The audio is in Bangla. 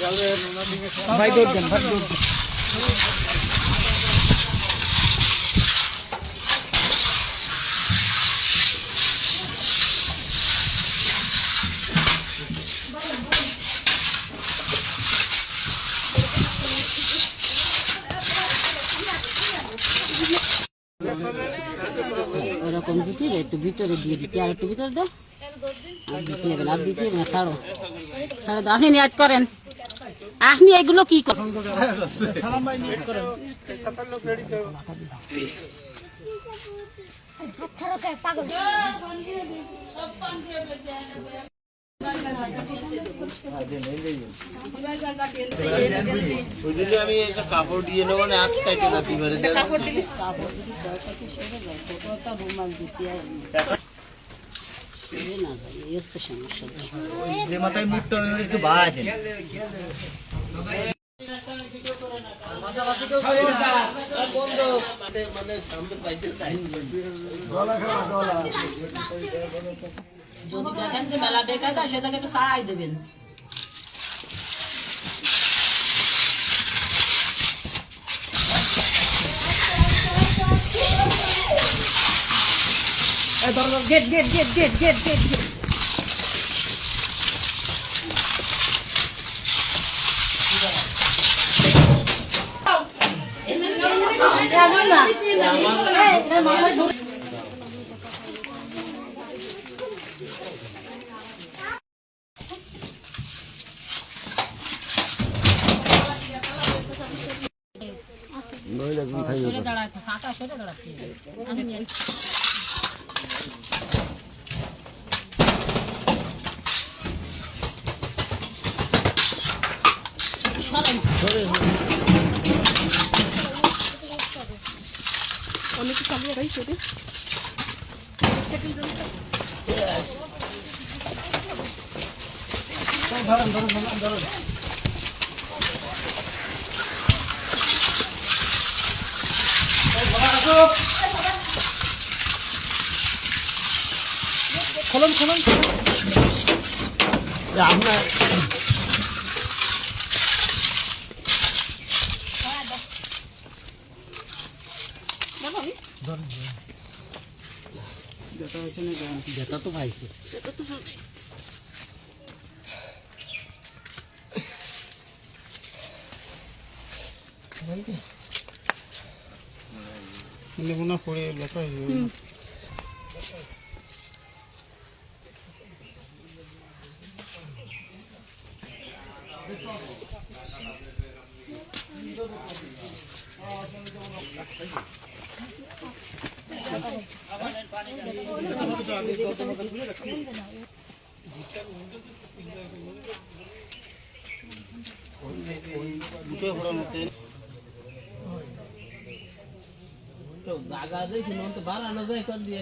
ভাই দৌড় দেন ভাই দৌড় দেন। ওরকম যদি একটু ভিতরে দিয়ে দিতে আর একটু ভিতরে দাও আর দিতে হবে না আর দিতে হবে না ছাড়ো ছাড়ো দাও আপনি নিয়াজ করেন আপনি এগুলো কি করেন আমি একটা কাপড় দিয়ে নেবো না আজ কাটে রাখি পারে যে মাথায় মুখটা একটু বাড়ায় দেন মানে সামনে পাইতে চাই যদি দেখেন যে মেলা বেকার দেয় সেটাকে একটু ছাড়াই দেবেন gate gate gate gate gate gate gate সরে দাঁড়াচ্ছে ফাঁকা সরে দাঁড়াচ্ছে অনেক চালিয়ে রাখি সেটা খোলন খোলন আপনার যেটা তো ভাইছে লেগুনা পড়ে ব্যথা হয়ে যাবে জায়গা দেখি তো বাড়ানো যায় কর দিয়ে